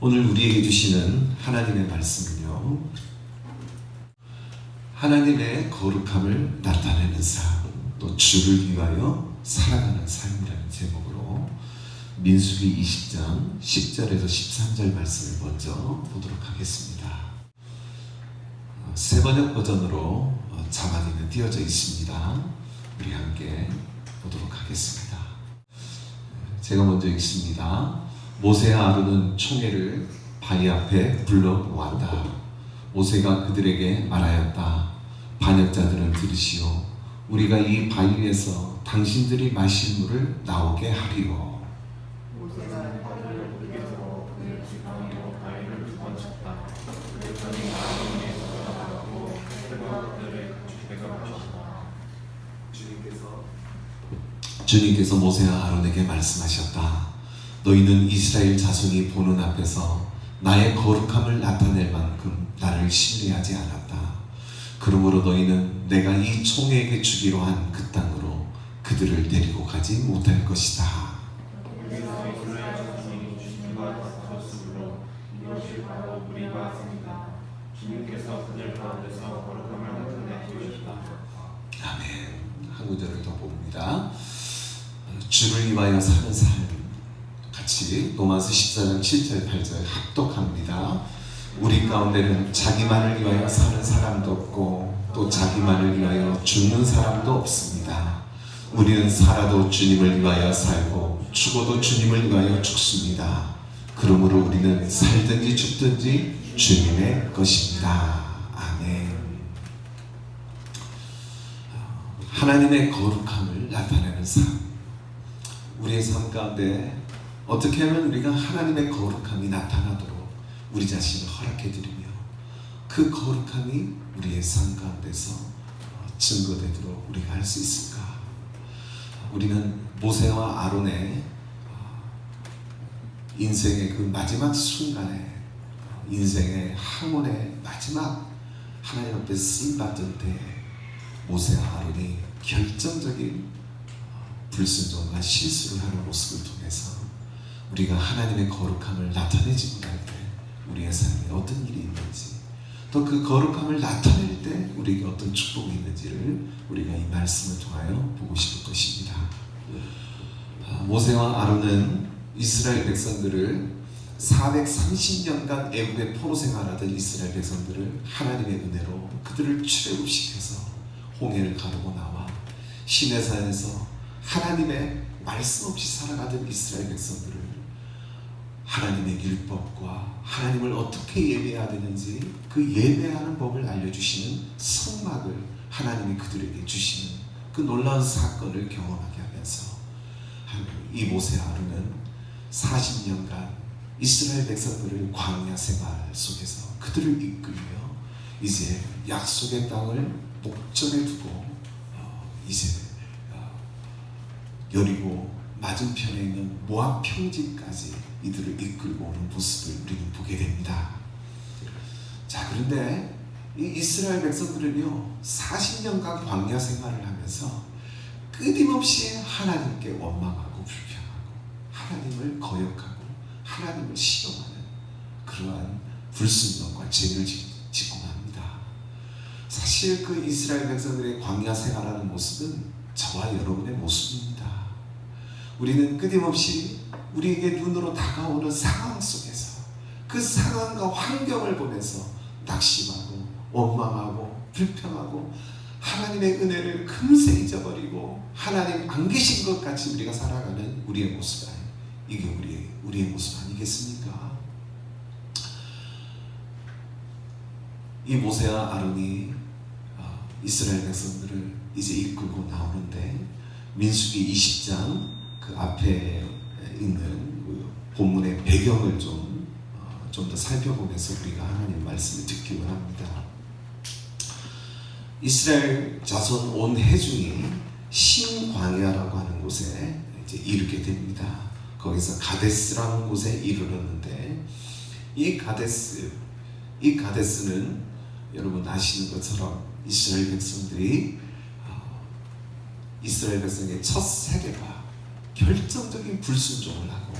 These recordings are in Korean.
오늘 우리에게 주시는 하나님의 말씀은요, 하나님의 거룩함을 나타내는 삶, 또 주를 위하여 살아가는 삶이라는 제목으로 민수기 20장 10절에서 13절 말씀을 먼저 보도록 하겠습니다. 새 번역 버전으로 자막에는 띄어져 있습니다. 우리 함께 보도록 하겠습니다. 제가 먼저 읽습니다. 모세와 아론은 총회를 바위 앞에 불러 모았다. 모세가 그들에게 말하였다. 반역자들은 들으시오. 우리가 이 바위에서 당신들이 마실 물을 나오게 하리오. 모세가 바위를 물게 두고 그의 지팡이로 바위를 두 번 쳤다. 그랬더니 아론의 소가 나가고 그들과 그들의 가축대가 마셨다. 주님께서 모세와 아론에게 말씀하셨다. 너희는 이스라엘 자손이 보는 앞에서 나의 거룩함을 나타낼 만큼 나를 신뢰하지 않았다. 그러므로 너희는 내가 이 총회에게 주기로 한 그 땅으로 그들을 데리고 가지 못할 것이다. 여기서 이스라엘 자손이 주님과 다투었으므로 이것이 바로 무리가 습니다. 주님께서 그들 가운데서 거룩함을 나타내 주셨다. 아멘. 한 구절을 더 봅니다. 주를 위하여 사는 삶, 같이 로마서 14장 7절 8절 합독합니다. 우리 가운데는 자기만을 위하여 사는 사람도 없고 또 자기만을 위하여 죽는 사람도 없습니다. 우리는 살아도 주님을 위하여 살고 죽어도 주님을 위하여 죽습니다. 그러므로 우리는 살든지 죽든지 주님의 것입니다. 아멘. 하나님의 거룩함을 나타내는 삶, 우리의 삶 가운데 어떻게 하면 우리가 하나님의 거룩함이 나타나도록 우리 자신을 허락해드리며 그 거룩함이 우리의 삶 가운데서 증거되도록 우리가 할 수 있을까? 우리는 모세와 아론의 인생의 그 마지막 순간에, 인생의 항원의 마지막 하나님 앞에 쓰임받을 때 모세와 아론이 결정적인 불순종과 실수를 하는 모습을 통해서 우리가 하나님의 거룩함을 나타내지 못할 때 우리의 삶에 어떤 일이 있는지, 또 그 거룩함을 나타낼 때 우리에게 어떤 축복이 있는지를 우리가 이 말씀을 통하여 보고 싶을 것입니다. 모세와 아론은 이스라엘 백성들을 430년간 애굽의 포로 생활하던 이스라엘 백성들을 하나님의 은혜로 그들을 출애굽시켜서 홍해를 가르고 나와 시내산에서 하나님의 말씀 없이 살아가던 이스라엘 백성들을 하나님의 율법과 하나님을 어떻게 예배해야 되는지 그 예배하는 법을 알려주시는 성막을 하나님이 그들에게 주시는 그 놀라운 사건을 경험하게 하면서 이 모세 아론은 40년간 이스라엘 백성들을 광야 생활 속에서 그들을 이끌며 이제 약속의 땅을 목전에 두고 이제 여리고 맞은편에 있는 모압 평지까지 이들을 이끌고 오는 모습을 우리는 보게 됩니다. 자, 그런데 이 이스라엘 백성들은요 40년간 광야 생활을 하면서 끊임없이 하나님께 원망하고 불평하고 하나님을 거역하고 하나님을 시험하는 그러한 불순종과 죄를 짓고 납니다. 사실 그 이스라엘 백성들의 광야 생활하는 모습은 저와 여러분의 모습입니다. 우리는 끊임없이 우리에게 눈으로 다가오는 상황 속에서 그 상황과 환경을 보면서 낙심하고 원망하고 불평하고 하나님의 은혜를 금세 잊어버리고 하나님 안 계신 것 같이 우리가 살아가는 우리의 모습, 이게 우리의 모습 아니겠습니까? 이 모세와 아론이 이스라엘 백성들을 이제 이끌고 나오는데 민수기 20장 그 앞에 있는 그 본문의 배경을 좀 더 살펴보면서 우리가 하나님 말씀을 듣기 원합니다. 이스라엘 자손 온 해중이 신광야라고 하는 곳에 이제 이르게 됩니다. 거기서 가데스라는 곳에 이르렀는데 이 가데스는 여러분 아시는 것처럼 이스라엘 백성들의 첫 세대가 결정적인 불순종을 하고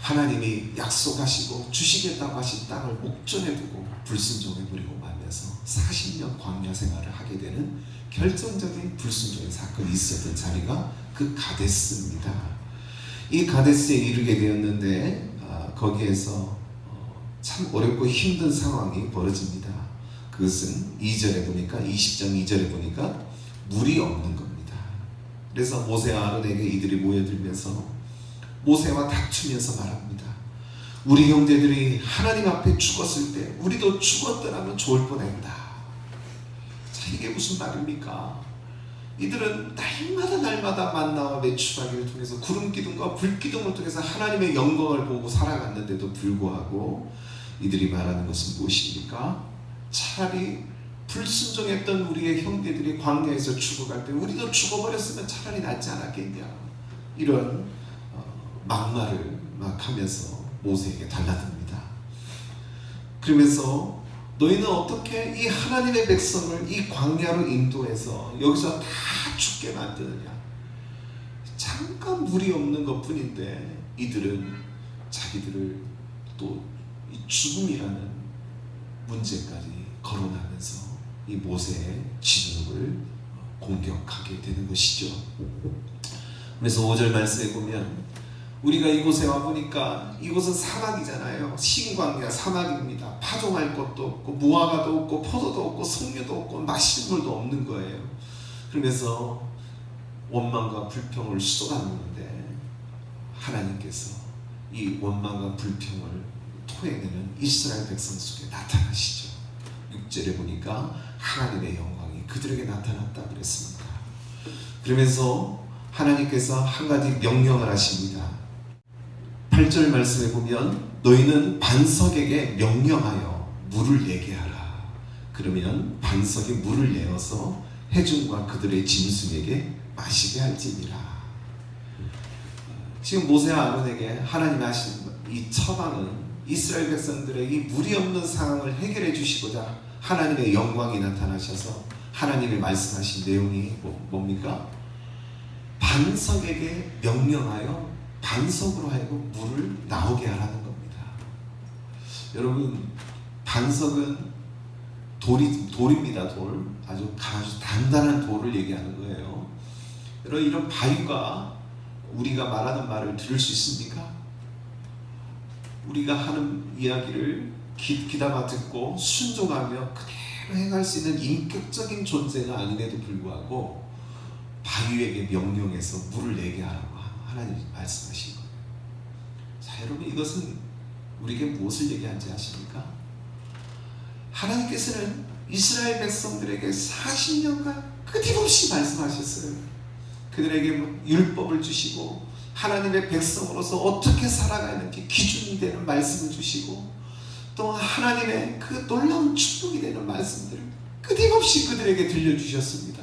하나님이 약속하시고 주시겠다고 하신 땅을 목전에 두고 불순종해버리고 말면서 40년 광야 생활을 하게 되는 결정적인 불순종의 사건이 있었던 자리가 그 가데스입니다. 이 가데스에 이르게 되었는데 거기에서 참 어렵고 힘든 상황이 벌어집니다. 그것은 2절에 보니까 20장 2절에 보니까 물이 없는 겁니다. 그래서 모세와 아론에게 이들이 모여들면서 모세와 다투면서 말합니다. 우리 형제들이 하나님 앞에 죽었을 때 우리도 죽었더라면 좋을 뻔했다. 자, 이게 무슨 말입니까? 이들은 날마다 만나와 메추라기를 통해서 구름 기둥과 불 기둥을 통해서 하나님의 영광을 보고 살아갔는데도 불구하고 이들이 말하는 것은 무엇입니까? 차라리 불순종했던 우리의 형제들이 광야에서 죽어갈 때 우리도 죽어버렸으면 차라리 낫지 않았겠냐, 이런 막말을 막 하면서 모세에게 달라듭니다. 그러면서 너희는 어떻게 이 하나님의 백성을 이 광야로 인도해서 여기서 다 죽게 만드느냐. 잠깐 물이 없는 것 뿐인데 이들은 자기들을 또 이 죽음이라는 문제까지 거론하면서 이 모세의 진흙을 공격하게 되는 것이죠. 그래서 5절 말씀에 보면 우리가 이곳에 와보니까 이곳은 사막이잖아요. 신광야 사막입니다. 파종할 것도 없고 무화과도 없고 포도도 없고 석류도 없고 마실 물도 없는 거예요. 그러면서 원망과 불평을 쏟아놓는데 하나님께서 이 원망과 불평을 토해내는 이스라엘 백성 속에 나타나시죠. 6절에 보니까 하나님의 영광이 그들에게 나타났다 그랬습니다. 그러면서 하나님께서 한 가지 명령을 하십니다. 8절 말씀에 보면 너희는 반석에게 명령하여 물을 내게 하라. 그러면 반석이 물을 내어서 회중과 그들의 짐승에게 마시게 할지니라. 지금 모세와 아론에게 하나님 하신 이 처방은 이스라엘 백성들의 이 물이 없는 상황을 해결해 주시고자 하나님의 영광이 나타나셔서 하나님의 말씀하신 내용이 뭡니까? 반석에게 명령하여 반석으로 하여금 물을 나오게 하라는 겁니다. 여러분, 반석은 돌입니다. 돌. 아주 단단한 돌을 얘기하는 거예요. 여러분, 이런 바위가 우리가 말하는 말을 들을 수 있습니까? 우리가 하는 이야기를 귀담아 듣고 순종하며 그대로 행할 수 있는 인격적인 존재가 아님에도 불구하고 바위에게 명령해서 물을 내게 하라고 하나님이 말씀하신 거예요. 자, 여러분, 이것은 우리에게 무엇을 얘기하는지 아십니까? 하나님께서는 이스라엘 백성들에게 40년간 끊임없이 말씀하셨어요. 그들에게 율법을 주시고 하나님의 백성으로서 어떻게 살아가야 하는지 기준이 되는 말씀을 주시고 또 하나님의 그 놀라운 축복이 되는 말씀들을 끊임없이 그들에게 들려주셨습니다.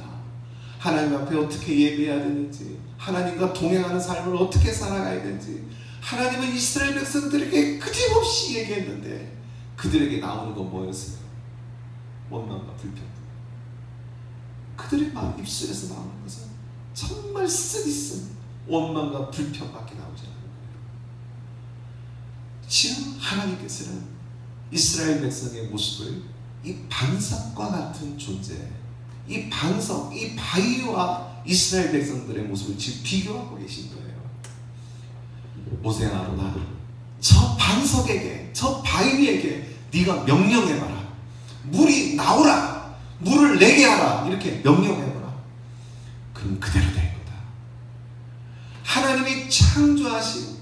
하나님 앞에 어떻게 예배해야 되는지, 하나님과 동행하는 삶을 어떻게 살아가야 되는지 하나님은 이스라엘 백성들에게 끊임없이 얘기했는데 그들에게 나오는 건 뭐였어요? 원망과 불평. 그들의 마음 입술에서 나오는 것은 정말 쓰디쓴 원망과 불평밖에 나오지 않는 거예요. 지금 하나님께서는 이스라엘 백성의 모습을 이 반석과 같은 존재, 이 반석, 이 바위와 이스라엘 백성들의 모습을 지금 비교하고 계신 거예요. 모세야, 아론아, 저 반석에게, 저 바위에게 네가 명령해봐라. 물이 나오라, 물을 내게 하라, 이렇게 명령해봐라. 그럼 그대로 될 거다. 하나님이 창조하신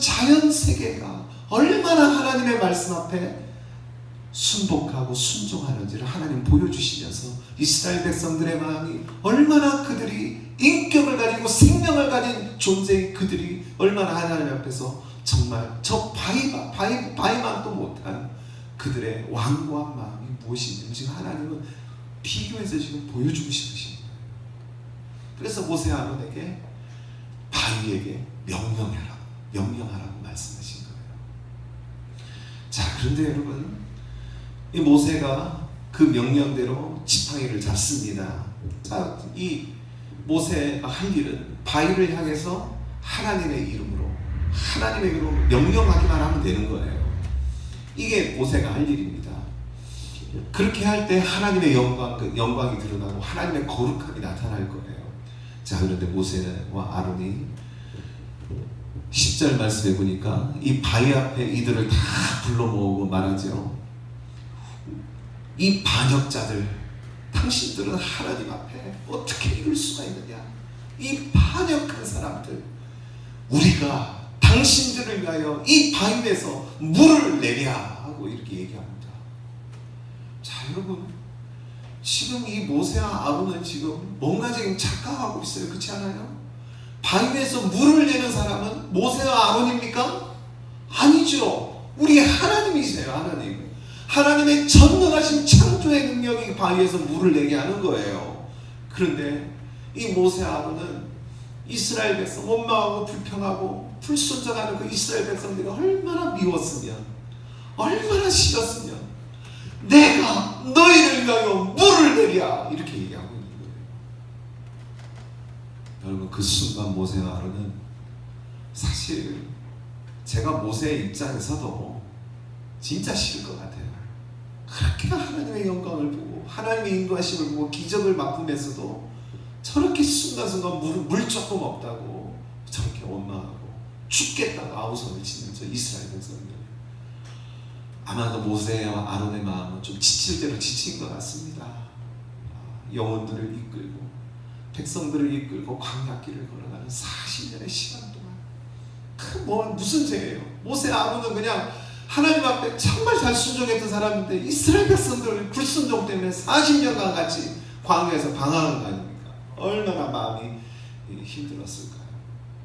자연 세계가 얼마나 하나님의 말씀 앞에 순복하고 순종하는지를 하나님 보여주시면서 이스라엘 백성들의 마음이 얼마나 그들이 인격을 가지고 생명을 가진 존재인 그들이 얼마나 하나님 앞에서 정말 저 바위만도 못한 그들의 완고한 마음이 무엇인지 지금 하나님은 비교해서 지금 보여주고 싶으신 거예요. 그래서 모세 아론에게 바위에게 명령하라고 말씀하신 거예요. 자, 그런데 여러분, 이 모세가 그 명령대로 지팡이를 잡습니다. 자, 이 모세가 할 일은 바위를 향해서 하나님의 이름으로 하나님에게로 명령하기만 하면 되는 거예요. 이게 모세가 할 일입니다. 그렇게 할 때 하나님의 영광이 드러나고 하나님의 거룩함이 나타날 거예요. 자, 그런데 모세와 아론이 10절 말씀해 보니까 이 바위 앞에 이들을 다 불러 모으고 말하죠. 이 반역자들, 당신들은 하나님 앞에 어떻게 이룰 수가 있느냐? 이 반역한 사람들, 우리가 당신들을 위하여 이 바위에서 물을 내랴 하고 이렇게 얘기합니다. 자, 여러분, 지금 이 모세와 아론은 지금 뭔가 지금 착각하고 있어요. 그렇지 않아요? 바위에서 물을 내는 사람은 모세와 아론입니까? 아니죠. 우리 하나님이세요. 하나님. 하나님의 전능하신 창조의 능력이 바위에서 물을 내게 하는 거예요. 그런데 이 모세와 아론은 이스라엘 백성, 원망하고 불평하고 불순종하는 그 이스라엘 백성들이 얼마나 미웠으면, 얼마나 싫었으면 내가 너희를 위하여 물을 내랴 이렇게 얘기하고 있는 거예요. 여러분, 그 순간 모세와 아론은 사실 제가 모세의 입장에서도 진짜 싫을 것 같아요. 그렇게 하나님의 영광을 보고 하나님의 인도하심을 보고 기적을 맛보면서도 저렇게 순간순간 물 조금 없다고 저렇게 원망하고 죽겠다고 아우성을 치는 저 이스라엘 백성들, 아마도 모세와 아론의 마음은 좀 지칠 대로 지친 것 같습니다. 영혼들을 이끌고 백성들을 이끌고 광야길을 걸어가는 40년의 시간 동안 무슨 죄예요? 모세 아론은 그냥 하나님 앞에 정말 잘 순종했던 사람인데 이스라엘 백성들 불순종 때문에 40년간 같이 광야에서 방황한 거 아닙니까? 얼마나 마음이 힘들었을까요?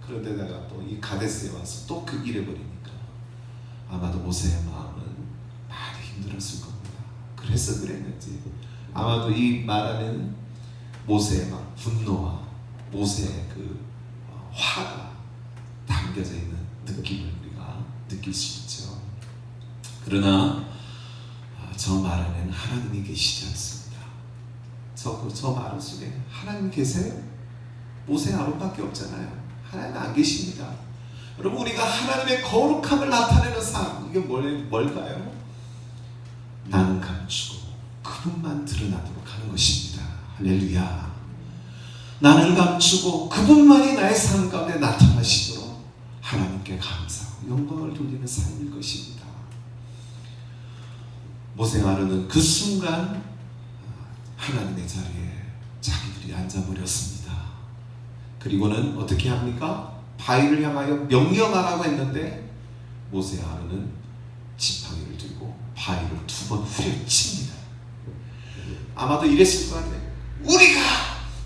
그런데 내가 또 이 가데스에 와서 또 그 일을 벌이니까 아마도 모세의 마음은 많이 힘들었을 겁니다. 그래서 그랬는지 아마도 이 말하는 모세의 막 분노와 모세의 그 화가 담겨져 있는 느낌을 우리가 느낄 수 있죠. 그러나 저 말 안에는 하나님이 계시지 않습니다. 저 말 속에 하나님 계세요? 모세 아론밖에 없잖아요. 하나님 안 계십니다. 여러분, 우리가 하나님의 거룩함을 나타내는 삶, 이게 뭘까요? 나는 감추고 그분만 드러나도록 하는 것입니다. 할렐루야. 나는 감추고 그분만이 나의 삶 가운데 나타나시도록 하나님께 감사하고 영광을 돌리는 삶일 것입니다. 모세와 아론은 그 순간 하나님의 자리에 자기들이 앉아버렸습니다. 그리고는 어떻게 합니까? 바위를 향하여 명령하라고 했는데 모세와 아론은 지팡이를 들고 바위를 2번 후려칩니다. 아마도 이랬을 것 같아요. 우리가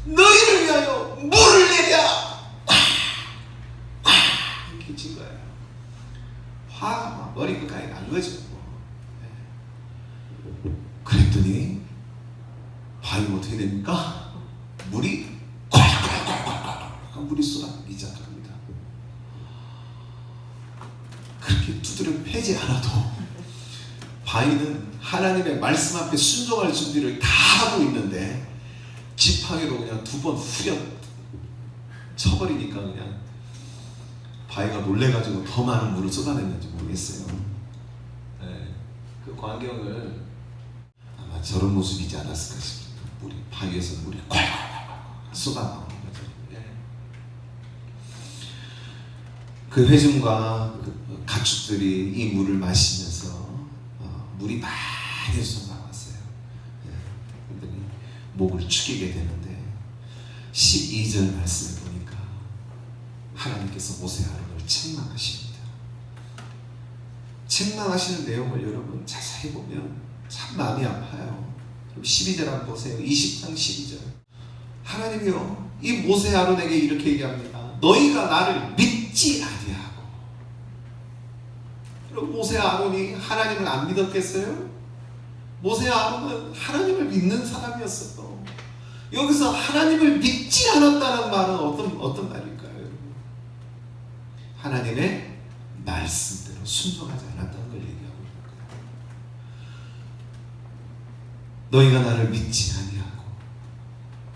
너희를 위하여 물을 내랴! 이렇게 친 거예요. 화가 막 머리 끝까지 난 거죠. 그랬더니 바위가 어떻게 됩니까? 물이 콸콸콸콸콸 물이 쏟아지기 시작합니다. 그렇게 두드려 패지 않아도 바위는 하나님의 말씀 앞에 순종할 준비를 다 하고 있는데 지팡이로 그냥 2번 후려 쳐버리니까 그냥 바위가 놀래가지고 더 많은 물을 쏟아냈는지 모르겠어요. 네, 그 광경을 아마 저런 모습이지 않았을까 싶습니다. 바위에서 물이 콸콸콸 쏟아나오는 거죠. 네. 그 회중과 그 가축들이 이 물을 마시면서 물이 많이 쏟아나왔어요. 네. 그랬더니 목을 축이게 되는데 12절 말씀을 보니까 하나님께서 모세 아론을 책망하십니다. 책망하시는 내용을 여러분 자세히 보면 참 마음이 아파요. 12절 한번 보세요. 20장 12절. 하나님이요, 이 모세 아론에게 이렇게 얘기합니다. 너희가 나를 믿지 아니하고. 그럼 모세 아론이 하나님을 안 믿었겠어요? 모세 아론은 하나님을 믿는 사람이었어요. 여기서 하나님을 믿지 않았다는 말은 어떤 말일까요, 여러분? 하나님의 말씀대로 순종하지 않았다는 걸 얘기하고 있는 거예요. 너희가 나를 믿지 아니하고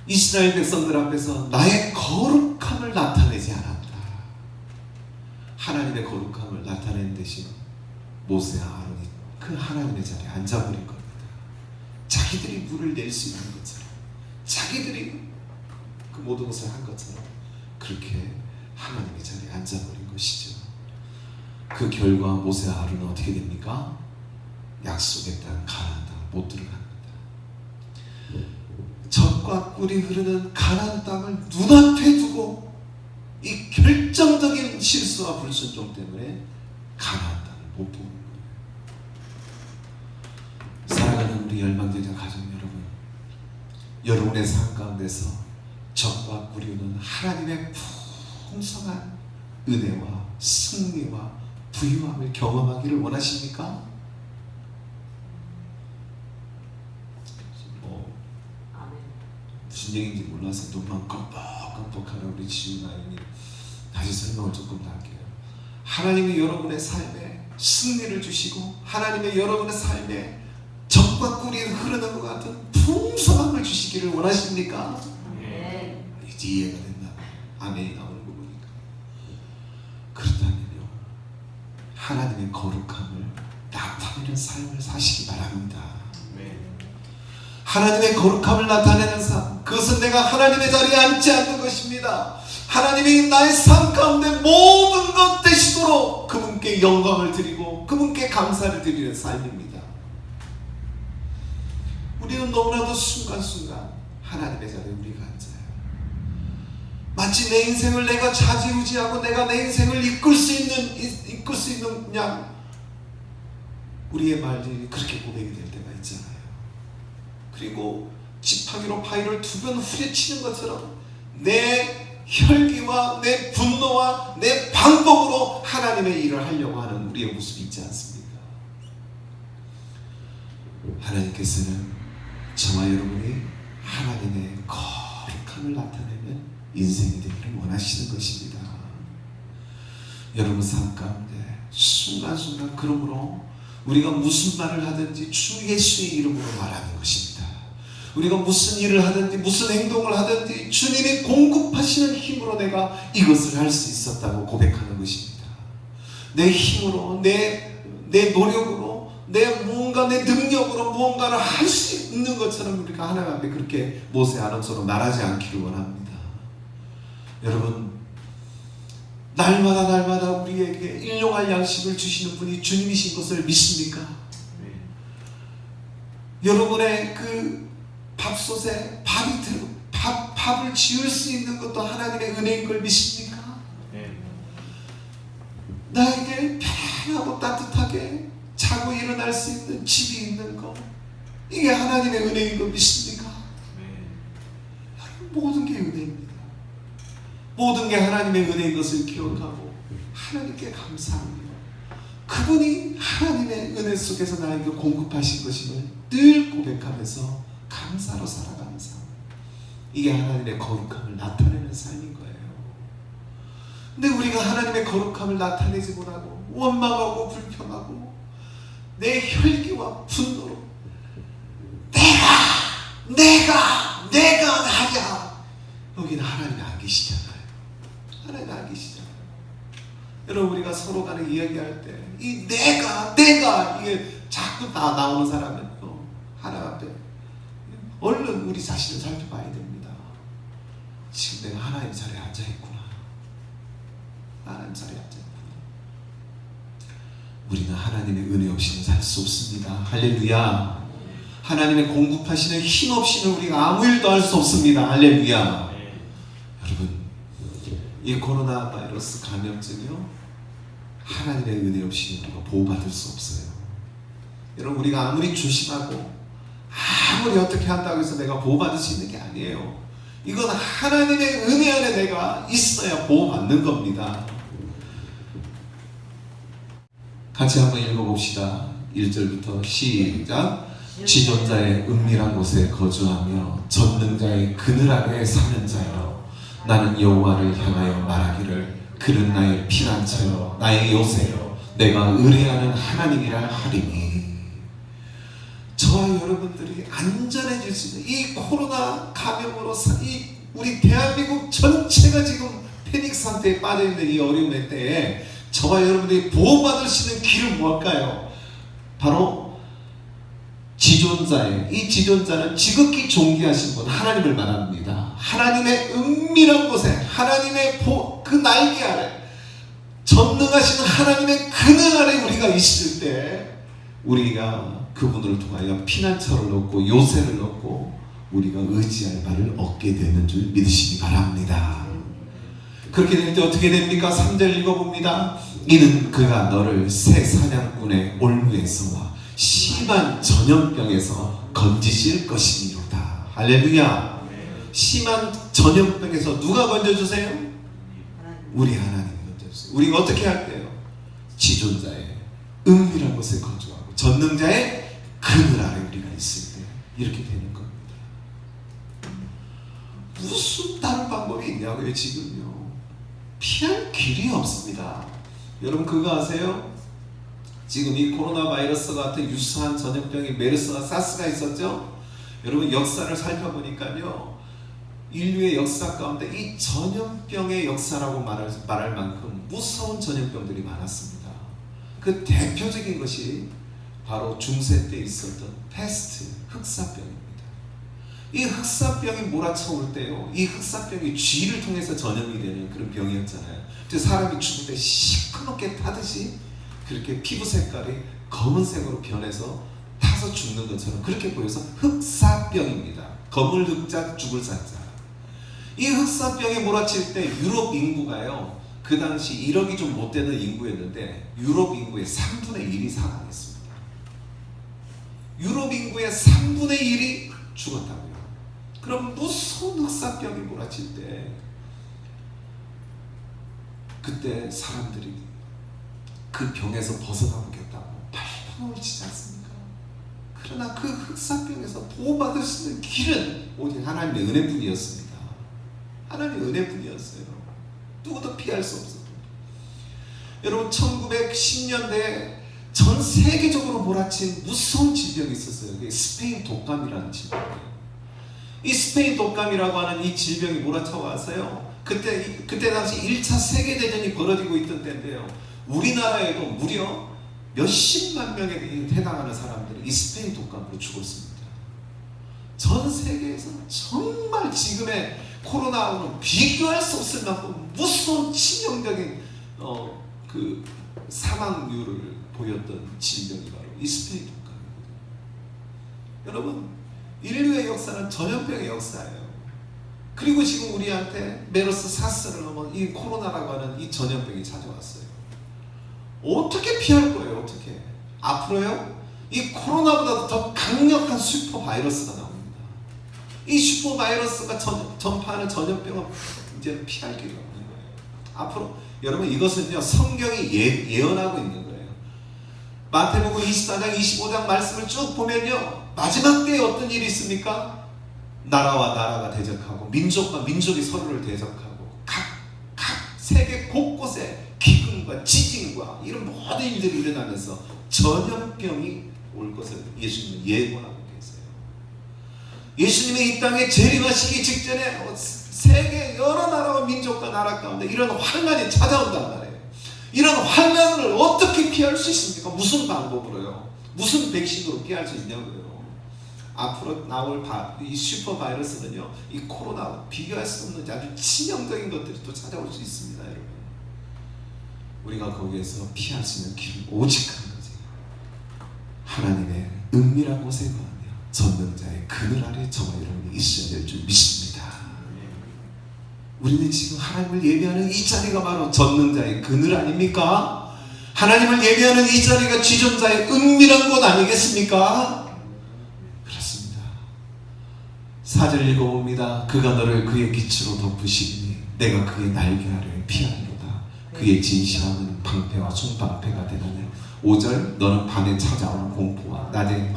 이스라엘 백성들 앞에서 나의 거룩함을 나타내지 않았다. 하나님 하나님의 거룩함을 나타내는 대신 모세와 아론이 그 하나님의 자리에 앉아버린 겁니다. 자기들이 물을 낼 수 있는 것처럼, 자기들이 그 모든 것을 한 것처럼 그렇게 하나님의 자리에 앉아버린 것이죠. 그 결과 모세와 아론은 어떻게 됩니까? 약속의 땅 가나안 땅을 못 들어갑니다. 젖과 꿀이 흐르는 가나안 땅을 눈앞에 두고 이 결정적인 실수와 불순종 때문에 가나안 땅을 못 보는 거예요. 사랑하는 우리 열방제자 가족 여러분, 여러분의 삶 가운데서 젖과 꿀이 흐르는 하나님의 풍성한 은혜와 승리와 부유함을 경험하기를 원하십니까? 무슨 얘기인지 몰라서 눈만 깜빡깜빡하는 우리 지훈 아이님, 다시 설명을 조금 더 할게요. 하나님이 여러분의 삶에 승리를 주시고 하나님의 여러분의 삶에 젖과 꿀이 흐르는 것 같은 풍성함을 주시기를 원하십니까? 네. 이제 이해가 된다. 아멘이 나오는 거 보니까. 그렇다면요, 하나님의 거룩함을 나타내는 삶을 사시기 바랍니다. 하나님의 거룩함을 나타내는 삶, 그것은 내가 하나님의 자리에 앉지 않는 것입니다. 하나님이 나의 삶 가운데 모든 것 되시도록 그분께 영광을 드리고 그분께 감사를 드리는 삶입니다. 우리는 너무나도 순간순간 하나님의 자리에 우리가 앉아요. 마치 내 인생을 내가 좌지우지하고 내가 내 인생을 이끌 수 있는 양, 우리의 말들이 그렇게 고백이 될 때가 있잖아요. 그리고 지팡이로 바위를 두 번 후려치는 것처럼 내 혈기와 내 분노와 내 방법으로 하나님의 일을 하려고 하는 우리의 모습이 있지 않습니까? 하나님께서는 저와 여러분이 하나님의 거룩함을 나타내는 인생이 되기를 원하시는 것입니다. 여러분 삶 가운데 순간순간 그러므로 우리가 무슨 말을 하든지 주 예수의 이름으로 말하는 것입니다. 우리가 무슨 일을 하든지 무슨 행동을 하든지 주님이 공급하시는 힘으로 내가 이것을 할 수 있었다고 고백하는 것입니다. 내 힘으로, 내 노력으로, 내 능력으로 무언가를 할 수 있는 것처럼 우리가 하나님 앞에 그렇게 모세 아론처럼 말하지 않기를 원합니다. 여러분, 날마다 우리에게 일용할 양식을 주시는 분이 주님이신 것을 믿습니까? 네. 여러분의 그 밥솥에 밥을 지을 수 있는 것도 하나님의 은혜인 걸 믿습니까? 네. 나에게 편하고 따뜻하게 자고 일어날 수 있는 집이 있는 것, 이게 하나님의 은혜인 걸 믿습니까? 네. 모든 게 은혜입니다. 모든 게 하나님의 은혜인 것을 기억하고 하나님께 감사합니다. 그분이 하나님의 은혜 속에서 나에게 공급하신 것임을 늘 고백하면서 감사로 살아가는 삶, 이게 하나님의 거룩함을 나타내는 삶인 거예요. 근데 우리가 하나님의 거룩함을 나타내지 못하고 원망하고 불평하고 내 혈기와 분노로 내가 나야, 여기는 하나님이 안 계시잖아요. 하나님 안 계시잖아요. 여러분, 우리가 서로 간에 이야기할 때 이 내가 이게 자꾸 나오는 사람은요, 하나님 앞에 얼른 우리 자신을 살펴봐야 됩니다. 지금 내가 하나님 자리에 앉아있구나. 하나님 자리에 앉아있구나. 우리는 하나님의 은혜 없이는 살 수 없습니다. 할렐루야. 하나님의 공급하시는 힘 없이는 우리가 아무 일도 할 수 없습니다. 할렐루야. 여러분, 이 코로나 바이러스 감염증이요, 하나님의 은혜 없이는 우리가 보호받을 수 없어요. 여러분, 우리가 아무리 조심하고 아무리 어떻게 한다고 해서 내가 보호받을 수 있는 게 아니에요. 이건 하나님의 은혜 안에 내가 있어야 보호받는 겁니다. 같이 한번 읽어봅시다. 1절부터 시작. 지존자의 은밀한 곳에 거주하며 전능자의 그늘 아래 사는 자여, 나는 여호와를 향하여 말하기를 그는 나의 피난처여 나의 요새여 내가 의뢰하는 하나님이라 하리니. 저와 여러분들이 안전해질 수 있는 이 코로나 감염으로 이 우리 대한민국 전체가 지금 패닉 상태에 빠져있는 이 어려움의 때에 저와 여러분들이 보호받을 수 있는 길은 무엇일까요? 바로 지존자예요. 이 지존자는 지극히 존귀하신 분, 하나님을 말합니다. 하나님의 은밀한 곳에, 하나님의 그 날개 아래, 전능하신 하나님의 그늘 아래 우리가 있을 때 우리가 그분을 통하여 피난처를 얻고 요새를 얻고 우리가 의지할 바를 얻게 되는 줄 믿으시기 바랍니다. 그렇게 될 때 어떻게 됩니까? 3절 읽어봅니다. 이는 그가 너를 새 사냥꾼의 올무에서와 심한 전염병에서 건지실 것이니로다. 할렐루야. 심한 전염병에서 누가 건져주세요? 우리 하나님이 건져주세요. 우리가 어떻게 할까요? 지존자의 은밀한 곳에 거주하고 전능자의 그늘 아래 우리가 있을 때 이렇게 되는 겁니다. 무슨 다른 방법이 있냐고요? 지금요 피할 길이 없습니다. 여러분 그거 아세요? 지금 이 코로나 바이러스 같은 유사한 전염병이 메르스와 사스가 있었죠? 여러분 역사를 살펴보니까요 인류의 역사 가운데 이 전염병의 역사라고 말할 만큼 무서운 전염병들이 많았습니다. 그 대표적인 것이 바로 중세 때 있었던 패스트, 흑사병입니다. 이 흑사병이 몰아쳐올 때요 이 흑사병이 쥐를 통해서 전염이 되는 그런 병이었잖아요. 사람이 죽을 때 시커멓게 타듯이 그렇게 피부 색깔이 검은색으로 변해서 타서 죽는 것처럼 그렇게 보여서 흑사병입니다. 검을 흑자 죽을 사자. 이 흑사병이 몰아칠 때 유럽 인구가요 그 당시 1억이 좀 못 되는 인구였는데 유럽 인구의 3분의 1이 사망했습니다. 유럽 인구의 3분의 1이 죽었다고요. 그럼 무서운 흑사병이 몰아칠 때 그때 사람들이 그 병에서 벗어나보겠다고 발버둥을 치지 않습니까? 그러나 그 흑사병에서 보호받을 수 있는 길은 오직 하나님의 은혜뿐이었습니다. 하나님의 은혜뿐이었어요. 누구도 피할 수 없었어요. 여러분 1910년대에 전 세계적으로 몰아친 무서운 질병이 있었어요. 그게 스페인 독감이라는 질병이에요. 이 스페인 독감이라고 하는 이 질병이 몰아쳐와서요 그때 당시 1차 세계대전이 벌어지고 있던 때인데요 우리나라에도 무려 몇십만 명에 해당하는 사람들이 이 스페인 독감으로 죽었습니다. 전 세계에서 정말 지금의 코로나하고는 비교할 수 없을 만큼 무서운 치명적인 그 사망률을 보였던 질병이 바로 이 스페인 독감입니다. 여러분 인류의 역사는 전염병의 역사예요. 그리고 지금 우리한테 메르스 사스를 넘어 이 코로나라고 하는 이 전염병이 찾아왔어요. 어떻게 피할 거예요? 어떻게? 앞으로요? 이 코로나보다 더 강력한 슈퍼 바이러스가 나옵니다. 이 슈퍼 바이러스가 전파하는 전염병은 이제 피할 길이 없는 거예요. 앞으로 여러분 이것은요 성경이 예언하고 있는 거예요. 마태복음 24장 25장 말씀을 쭉 보면요 마지막 때에 어떤 일이 있습니까? 나라와 나라가 대적하고 민족과 민족이 서로를 대적하고 각 세계 곳곳에 기근과 지진과 이런 모든 일들이 일어나면서 전염병이 올 것을 예수님은 예고하고 계세요. 예수님이 이 땅에 재림하시기 직전에 세계 여러 나라와 민족과 나라 가운데 이런 환난이 찾아온단 말이에요. 이런 환난을 어떻게 피할 수 있습니까? 무슨 방법으로요? 무슨 백신으로 피할 수 있냐고요? 앞으로 나올 이 슈퍼 바이러스는요 이 코로나와 비교할 수 없는 아주 치명적인 것들이 또 찾아올 수 있습니다. 여러분 우리가 거기에서 피할 수 있는 길은 오직 한 가지 하나님의 은밀한 곳에 거하며 전능자의 그늘 아래 저와 여러분이 있어야 될 줄 믿습니다. 우리는 지금 하나님을 예배하는 이 자리가 바로 전능자의 그늘 아닙니까? 하나님을 예배하는 이 자리가 지존자의 은밀한 곳 아니겠습니까? 4절 읽어봅니다. 그가 너를 그의 빛으로 덮으시니 내가 그의 날개 아래 피하리로다. 그의 진실함은 방패와 손방패가 되느냐. 5절 너는 밤에 찾아오는 공포와 낮에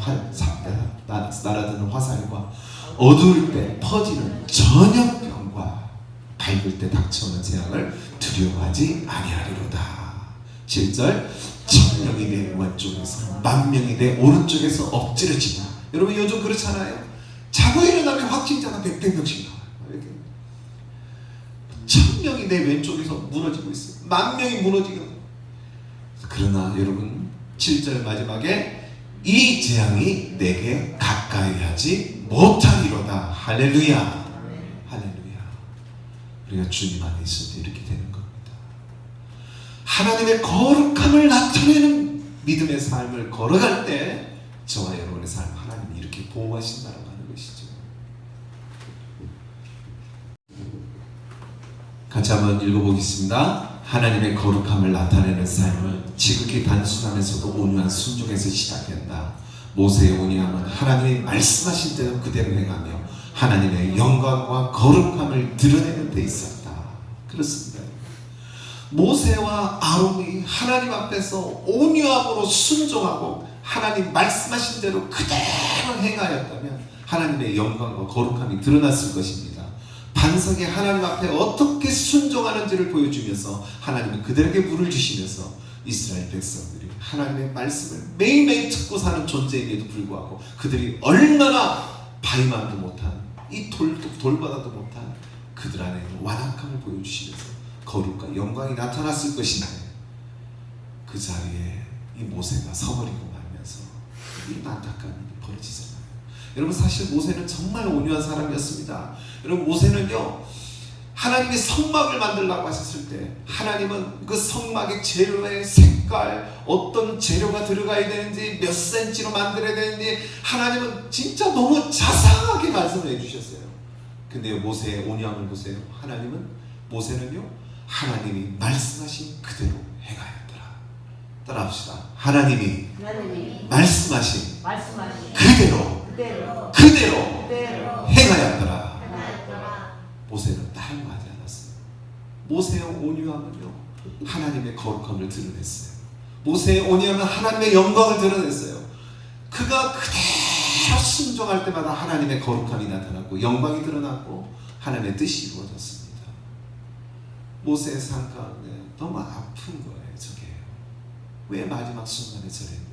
날아드는 화살과 어두울 때 퍼지는 전염병과 밝을 때 닥쳐오는 재앙을 두려워하지 아니하리로다. 7절 천명이 내 왼쪽에서 만명이 내 오른쪽에서 엎드려지나. 여러분 요즘 그렇잖아요. 자고 일어나면 확진자가 100명씩 나와요. 1000명이 내 왼쪽에서 무너지고 있어요. 10,000명이 무너지고 그러나 여러분 7절 마지막에 이 재앙이 내게 가까이 하지 못하리로다. 할렐루야. 할렐루야. 우리가 주님 안에 있을 때 이렇게 되는 겁니다. 하나님의 거룩함을 나타내는 믿음의 삶을 걸어갈 때 저와 여러분의 삶 하나님이 이렇게 보호하신다고 하는 것이죠. 같이 한번 읽어보겠습니다. 하나님의 거룩함을 나타내는 삶은 지극히 단순하면서도 온유한 순종에서 시작된다. 모세의 온유함은 하나님이 말씀하신 대로 그대로 행하며 하나님의 영광과 거룩함을 드러내는 데 있었다. 그렇습니다. 모세와 아론이 하나님 앞에서 온유함으로 순종하고 하나님 말씀하신 대로 그대로 행하였다면 하나님의 영광과 거룩함이 드러났을 것입니다. 반석이 하나님 앞에 어떻게 순종하는지를 보여주면서 하나님은 그들에게 물을 주시면서 이스라엘 백성들이 하나님의 말씀을 매일매일 듣고 사는 존재임에도 불구하고 그들이 얼마나 바위만도 못한 이 돌보다도 못한 그들 안에 있는 완악함을 보여주시면서 거룩과 영광이 나타났을 것인데 그 자리에 이 모세가 서버리고 말면서 이 안타까운 일이 벌어지잖아요. 여러분 사실 모세는 정말 온유한 사람이었습니다. 여러분 모세는요 하나님의 성막을 만들라고 하셨을 때 하나님은 그 성막의 재료의 색깔 어떤 재료가 들어가야 되는지 몇 센치로 만들어야 되는지 하나님은 진짜 너무 자세하게 말씀을 해주셨어요. 근데 모세의 온유함을 보세요. 모세는요 하나님이 말씀하신 그대로 행하였더라. 따라합시다. 하나님이 말씀하신 그대로 행하였더라. 모세는 다른 거 하지 않았어요. 모세의 온유함은요 하나님의 거룩함을 드러냈어요. 모세의 온유함은 하나님의 영광을 드러냈어요. 그가 그대로 순종할 때마다 하나님의 거룩함이 나타났고 영광이 드러났고 하나님의 뜻이 이루어졌습니다. 모세의 삶 가운데 너무 아픈 거예요. 저게 왜 마지막 순간에 저랬는지.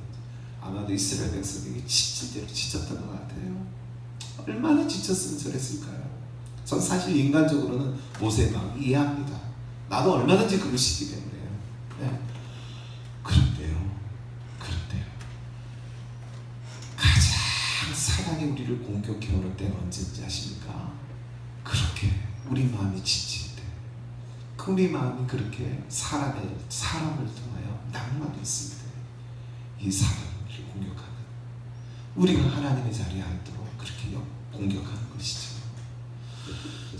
아마도 이스라엘 백성에게 지칠 대로 지쳤던 것 같아요. 얼마나 지쳤으면 저랬을까요? 전 사실 인간적으로는 모세의 마음 이해합니다. 나도 얼마든지 그럴 수 있기 때문에요. 네. 그런데요 가장 사단이 우리를 공격해 오는 때는 언제인지 아십니까? 그렇게 우리 마음이 지칠 때, 우리 마음이 그렇게 사람을 통하여 낭만했을 때 이 사단을 공격하는, 우리가 하나님의 자리에 앉도록 그렇게 공격하는 것이죠.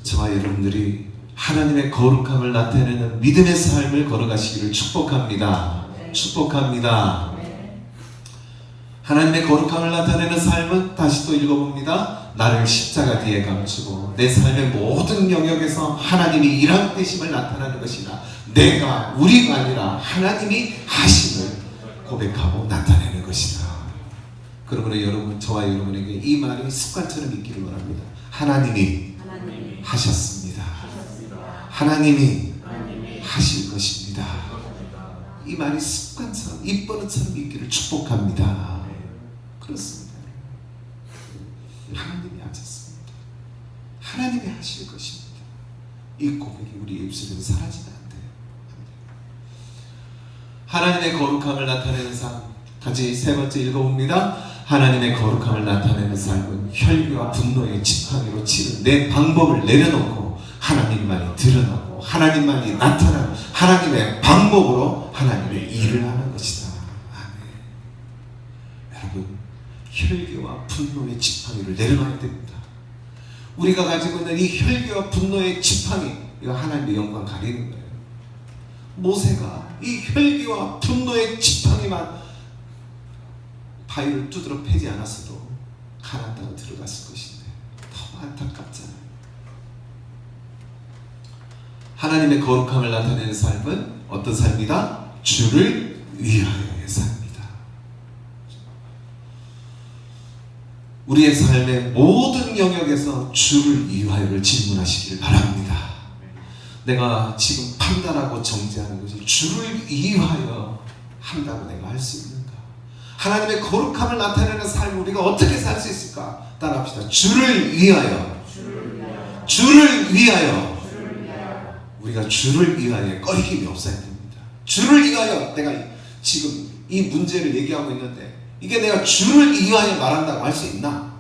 저와 여러분들이 하나님의 거룩함을 나타내는 믿음의 삶을 걸어가시기를 축복합니다. 축복합니다. 하나님의 거룩함을 나타내는 삶은 다시 또 읽어봅니다. 나를 십자가 뒤에 감추고 내 삶의 모든 영역에서 하나님이 일한 되심을 나타내는 것이다. 내가 우리가 아니라 하나님이 하심을 고백하고 나타내는 것이다. 그러므로 여러분, 저와 여러분에게 이 말이 습관처럼 있기를 바랍니다. 하나님이 하셨습니다. 하나님이 하실 것입니다. 이 말이 습관처럼 입버릇처럼 있기를 축복합니다. 그렇습니다. 하나님이 하셨습니다. 하나님이 하실 것입니다. 이 고백이 우리 입술에서 사라지면 안 돼요. 하나님의 거룩함을 나타내는 삶, 같이 세 번째 읽어봅니다. 하나님의 거룩함을 나타내는 삶은 혈기와 분노의 지팡이로 치는 내 방법을 내려놓고 하나님만이 드러나고 하나님만이 나타나는 하나님의 방법으로 하나님의 일을 하는 것이다. 아멘. 여러분, 혈기와 분노의 지팡이를 내려놔야 됩니다. 우리가 가지고 있는 이 혈기와 분노의 지팡이, 이거 하나님의 영광 가리는 거예요. 모세가 이 혈기와 분노의 지팡이만 바위를 두드러 패지 않았어도 가나안 땅에 들어갔을 것인데 너무 안타깝잖아요. 하나님의 거룩함을 나타내는 삶은 어떤 삶이다? 주를 위하여의 삶이다. 우리의 삶의 모든 영역에서 주를 위하여를 질문하시길 바랍니다. 내가 지금 판단하고 정죄하는 것이 주를 위하여 한다고 내가 할 수 있는가? 하나님의 거룩함을 나타내는 삶을 우리가 어떻게 살 수 있을까? 따라합시다. 주를 위하여. 주를 위하여. 우리가 주를 위하여 꺼리낌이 없어야 됩니다. 주를 위하여 내가 지금 이 문제를 얘기하고 있는데 이게 내가 주를 위하여 말한다고 할 수 있나?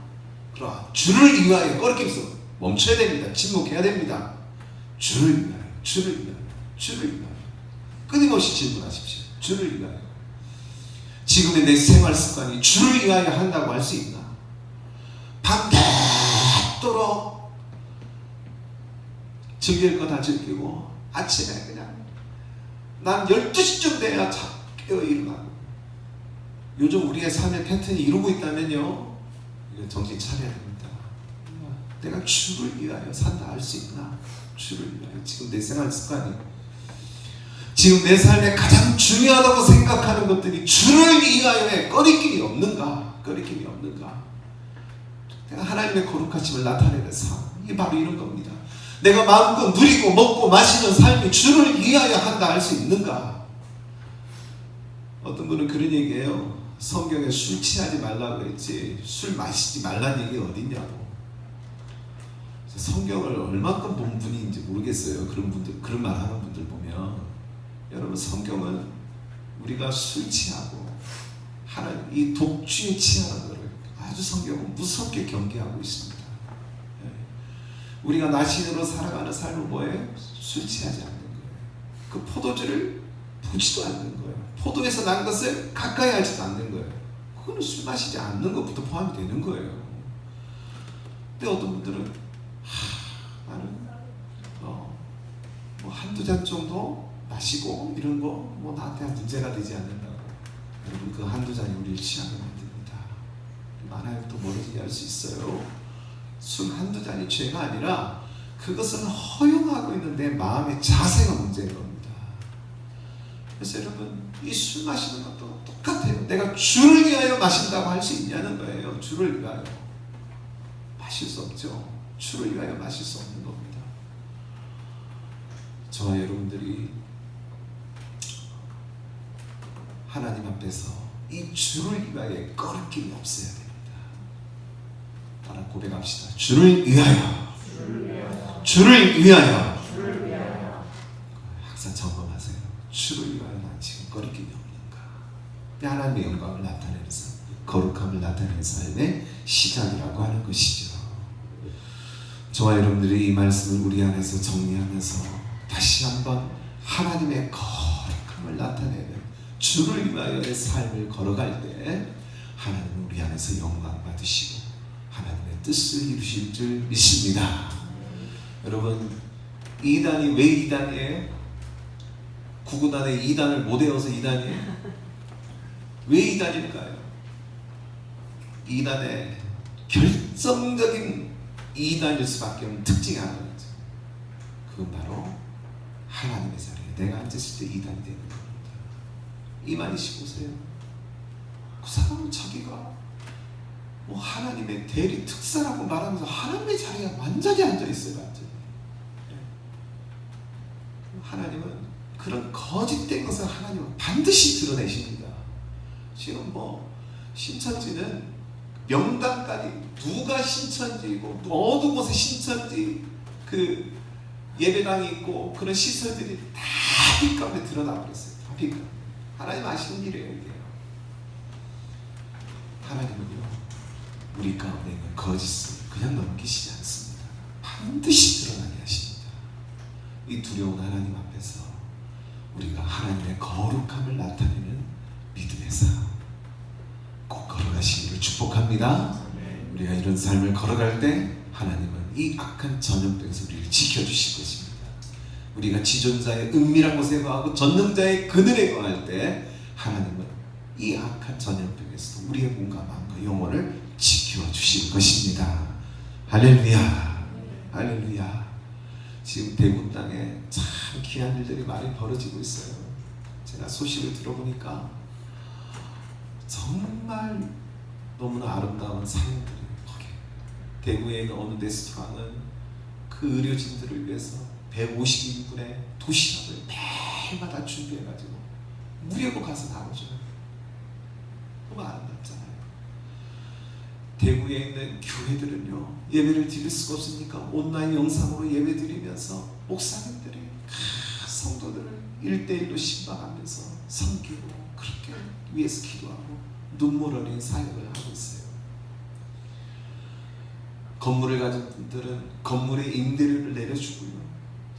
그럼 주를 위하여 꺼리끼면서 멈춰야 됩니다. 침묵해야 됩니다. 주를 위하여, 주를 위하여, 주를 위하여. 끊임없이 질문하십시오. 주를 위하여. 지금의 내 생활 습관이 주를 위하여 한다고 할 수 있나? 밤새도록 즐길 거 다 즐기고 아침에 그냥 난 12시쯤 돼야 깨어 일어나고. 요즘 우리의 삶의 패턴이 이루고 있다면요, 정신 차려야 됩니다. 내가 주를 위하여 산다 할 수 있나? 주를 위하여. 지금 내 생활 습관이, 지금 내 삶에 가장 중요하다고 생각하는 것들이 주를 위하여의 꺼리낌이 없는가? 꺼리낌이 없는가? 내가 하나님의 거룩하심을 나타내는 삶, 이게 바로 이런 겁니다. 내가 마음껏 누리고 먹고 마시는 삶이 주를 위하여 한다 할 수 있는가? 어떤 분은 그런 얘기해요. 성경에 술 취하지 말라고 했지 술 마시지 말라는 얘기 어딨냐고. 성경을 얼마큼 본 분인지 모르겠어요. 그런 분들, 그런 말 하는 분들 보면, 여러분, 성경은 우리가 술 취하고 하나님 이 독주에 취하는 것을 아주 성경은 무섭게 경계하고 있습니다. 우리가 나신으로 살아가는 삶은 뭐예요? 술 취하지 않는 거예요. 그 포도주를 보지도 않는 거예요. 포도에서 난 것을 가까이 하지도 않는 거예요. 그거는 술 마시지 않는 것부터 포함이 되는 거예요. 근데 어떤 분들은 나는 뭐 한두 잔 정도 마시고 이런 거 뭐 나한테 문제가 되지 않는다고. 여러분, 그 한두 잔이 우리를 취하게 만듭니다. 많아요. 또 뭐든지 할 수 있어요. 술 한두 잔이 죄가 아니라 그것은 허용하고 있는 내 마음의 자세가 문제인 겁니다. 그래서 여러분, 이 술 마시는 것도 똑같아요. 내가 주를 위하여 마신다고 할 수 있냐는 거예요. 주를 위하여. 마실 수 없죠. 주를 위하여 마실 수 없는 겁니다. 저와 여러분들이 하나님 앞에서 이 주를 위하여 꺼리낌이 없어야 됩니다. 따라 고백합시다. 주를 위하여, 주를 위하여. 항상 점검하세요. 주를 위하여 난 지금 꺼리낌이 없는가? 하나님의 영광을 나타내는 삶, 거룩함을 나타내는 삶의 시작이라고 하는 것이죠. 저와 여러분들이 이 말씀을 우리 안에서 정리하면서 다시 한번 하나님의 거룩함을 나타내는 주를 위하여의 삶을 걸어갈 때 하나님은 우리 안에서 영광 받으시고 하나님의 뜻을 이루실 줄 믿습니다. 여러분, 이단이 왜 이단이에요? 구구단에 이단을 못 외워서 이단이에요? 왜 이단일까요? 이단의 결정적인 이단일 수밖에 없는 특징이 하나 있죠. 그건 바로 하나님의 자리에 내가 앉았을 때 이단이 되는 겁니다. 이만희씨 보세요. 그 사람은 자기가 뭐 하나님의 대리 특사라고 말하면서 하나님의 자리에 완전히 앉아있어요. 완전히. 하나님은 그런 거짓된 것을 하나님은 반드시 드러내십니다. 지금 뭐 신천지는 명당까지 누가 신천지이고 어느 곳에 신천지 그 예배당이 있고 그런 시설들이 다 빛 가운데 드러나 버렸어요. 다 빛 가운데. 하나님 아시는 일이에요. 이게. 하나님은요, 우리 가운데 있는 거짓을 그냥 넘기시지 않습니다. 반드시 드러나게 하십니다. 이 두려운 하나님 앞에서 우리가 하나님의 거룩함을 나타내는 믿음의 삶 꼭 걸어가시기를 축복합니다. 우리가 이런 삶을 걸어갈 때 하나님은 이 악한 전염병에서 우리를 지켜주실 것입니다. 우리가 지존자의 은밀한 곳에 거하고 전능자의 그늘에 거할 때 하나님은 이 악한 전염병에서 우리의 몸과 마음과 영혼을 지켜주실 것입니다. 할렐루야, 할렐루야. 지금 대구 땅에 참 귀한 일들이 많이 벌어지고 있어요. 제가 소식을 들어보니까 정말 너무나 아름다운 사연들이 거기 대구에 있는 어느 레스토랑은 그 의료진들을 위해서 150인분의 도시락을 매일마다 준비해가지고 무료로 가서 나눠줘요. 너무 아름답잖아요. 대구에 있는 교회들은요, 예배를 드릴 수가 없으니까 온라인 영상으로 예배 드리면서 목사님들이 성도들을 1대1로 신방하면서 섬기고 그렇게 위해서 기도하고 눈물 어린 사역을 하고 있어요. 건물을 가진 분들은 건물의 임대료를 내려주고요.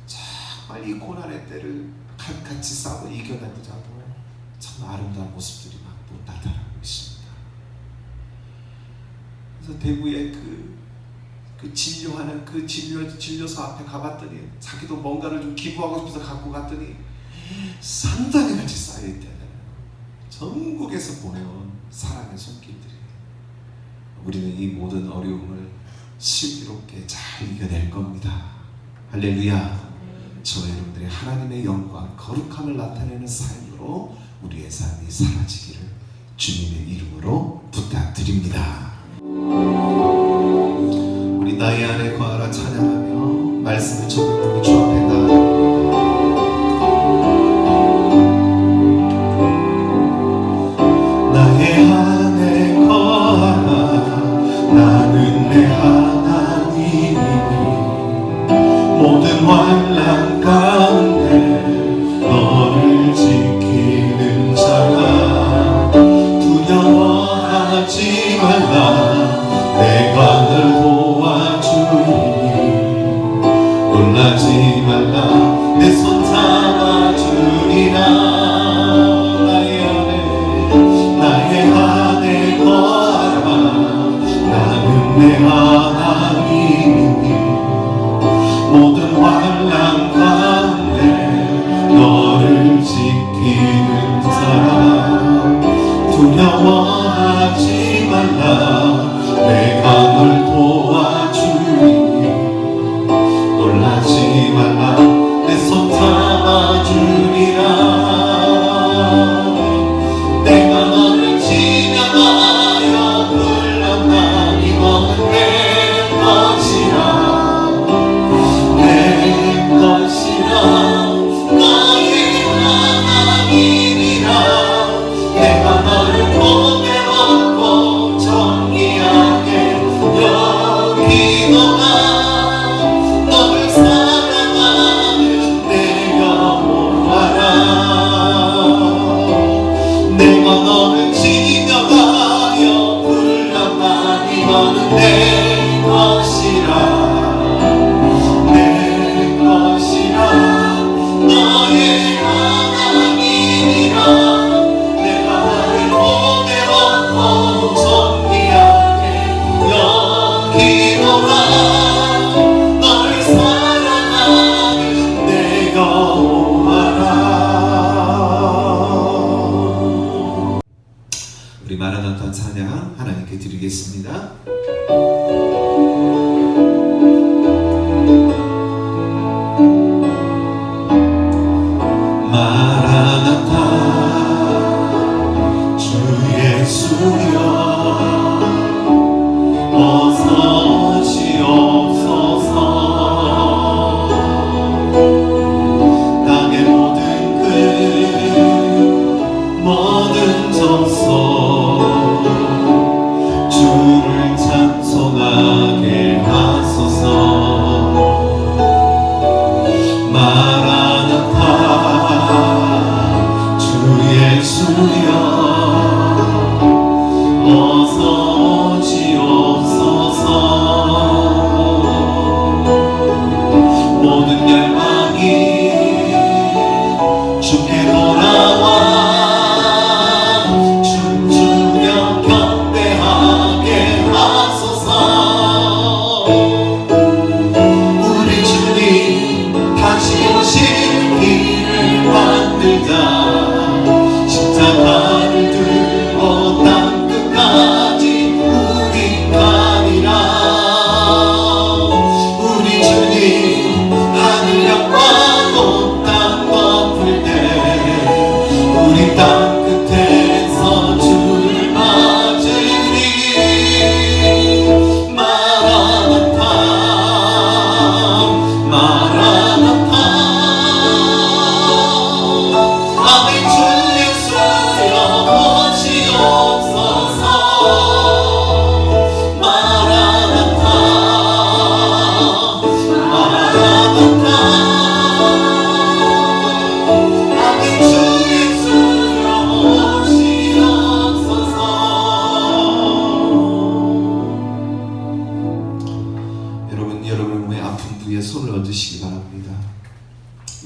정말 이 고난의 때를 칼같이 싸워 이겨내보자고 참 아름다운 모습들이 막 또 나타나고 있습니다. 그래서 대구의 그 진료하는 그 진료소 앞에 가봤더니 자기도 뭔가를 좀 기부하고 싶어서 갖고 갔더니 상당히 같이 쌓여있대요. 전국에서 보내온 사랑의 손길들이. 우리는 이 모든 어려움을 슬기롭게 잘 이겨낼 겁니다. 할렐루야. 저와 여러분들의 하나님의 영광, 거룩함을 나타내는 삶으로 우리의 삶이 사라지기를 주님의 이름으로 부탁드립니다. 우리 나의 안에 거하라 찬양하며 말씀을 전하는 주 앞에 나의 안에 거하라 나는 내 하나님이니 모든 환난 가운데 너를 지키는 자가 두려워하지 말라 내가 널 도와주리니 놀라지 말라 내 손 잡아주리라 나의 안에 거하라 나는 내 하나님이니 모든 환난 가운데 너를 지키는 사람 두려워하지 말라 내가 널 도와주리니 놀라지 말라 내 손 잡아주리라 내가 너를 지명하여 불렀나니 너는 내 것이라 내 것이라 너의 하나님이라 내가 너를 보배 얻고 정리하게 여기노라 너를 사랑하는 내 영혼아라 내가 너를 지명하여 불렀나니 너는 내 것이라 내 것이라 너의 하나님이라 내가 너를 보배 얻고 정리하게 여기노라 너를 사랑하는 내 영혼아라. 우리 마라나타 찬양 하나님께 드리겠습니다. 마라나타 주 예수여 어서 오시옵소서 땅의 모든 끝 모든 적소 주를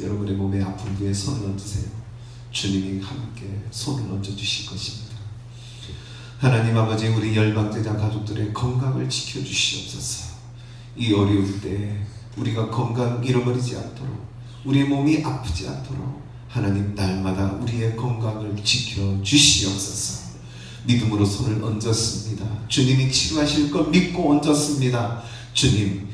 여러분의 몸에 아픈 부에 손을 얹으세요. 주님이 함께 손을 얹어주실 것입니다. 하나님 아버지, 우리 열방제자 가족들의 건강을 지켜주시옵소서. 이 어려울 때 우리가 건강 잃어버리지 않도록, 우리의 몸이 아프지 않도록 하나님 날마다 우리의 건강을 지켜주시옵소서. 믿음으로 손을 얹었습니다. 주님이 치료하실 것 믿고 얹었습니다. 주님,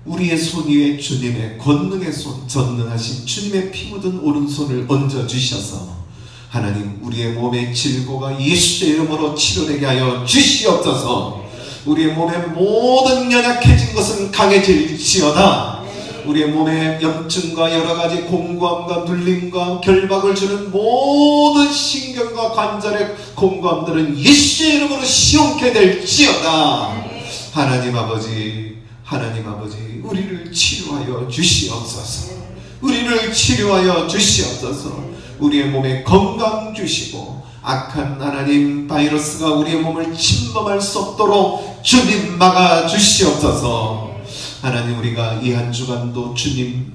우리의 손 위에 주님의 권능의 손, 전능하신 주님의 피 묻은 오른손을 얹어주셔서 하나님 우리의 몸의 질고가 예수의 이름으로 치료되게 하여 주시옵소서. 우리의 몸의 모든 연약해진 것은 강해질지어다. 우리의 몸에 염증과 여러가지 공고함과 눌림과 결박을 주는 모든 신경과 관절의 공고함들은 예수의 이름으로 시원케 될지어다. 하나님 아버지, 하나님 아버지, 우리를 치료하여 주시옵소서. 우리를 치료하여 주시옵소서. 우리의 몸에 건강 주시고 악한 하나님 바이러스가 우리의 몸을 침범할 수 없도록 주님 막아 주시옵소서. 하나님, 우리가 이 한 주간도 주님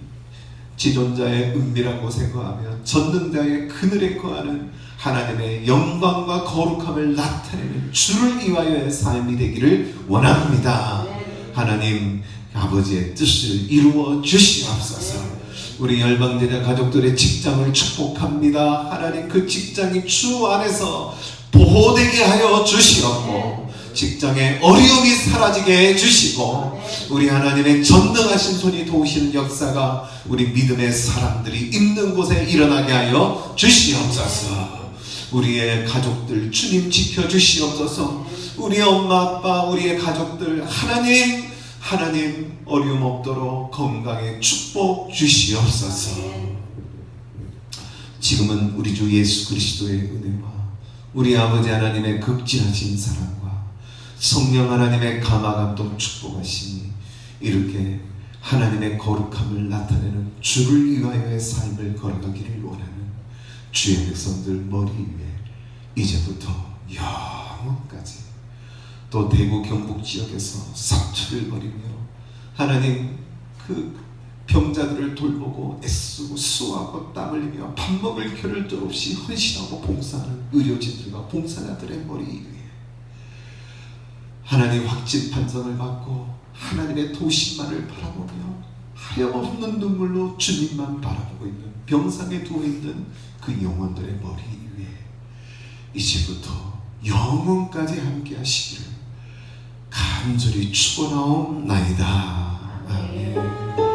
지존자의 은밀한 곳에 거하며 전능자의 그늘에 거하는 하나님의 영광과 거룩함을 나타내는 주를 위하여의 삶이 되기를 원합니다. 하나님 아버지의 뜻을 이루어 주시옵소서. 우리 열방제자 가족들의 직장을 축복합니다. 하나님, 그 직장이 주 안에서 보호되게 하여 주시옵고 직장의 어려움이 사라지게 해주시고 우리 하나님의 전능하신 손이 도우시는 역사가 우리 믿음의 사람들이 있는 곳에 일어나게 하여 주시옵소서. 우리의 가족들 주님 지켜주시옵소서. 우리 엄마 아빠, 우리의 가족들 하나님 어려움 없도록 건강에 축복 주시옵소서. 지금은 우리 주 예수 그리스도의 은혜와 우리 아버지 하나님의 극진하신 사랑과 성령 하나님의 감화감동 축복하시니 이렇게 하나님의 거룩함을 나타내는 주를 위하여의 삶을 걸어가기를 원하는 주의 백성들 머리 위에 이제부터 영원까지 또 대구 경북 지역에서 사투를 벌이며 하나님 그 병자들을 돌보고 애쓰고 수고하고 땀 흘리며 밥 먹을 겨를도 없이 헌신하고 봉사하는 의료진들과 봉사자들의 머리 위에 하나님 확진 판정을 받고 하나님의 도심만을 바라보며 하염없는 눈물로 주님만 바라보고 있는 병상에 누워있는 그 영혼들의 머리 위에 이제부터 영원까지 함께 하시기를 간절히 축원하옵나이다. 아멘.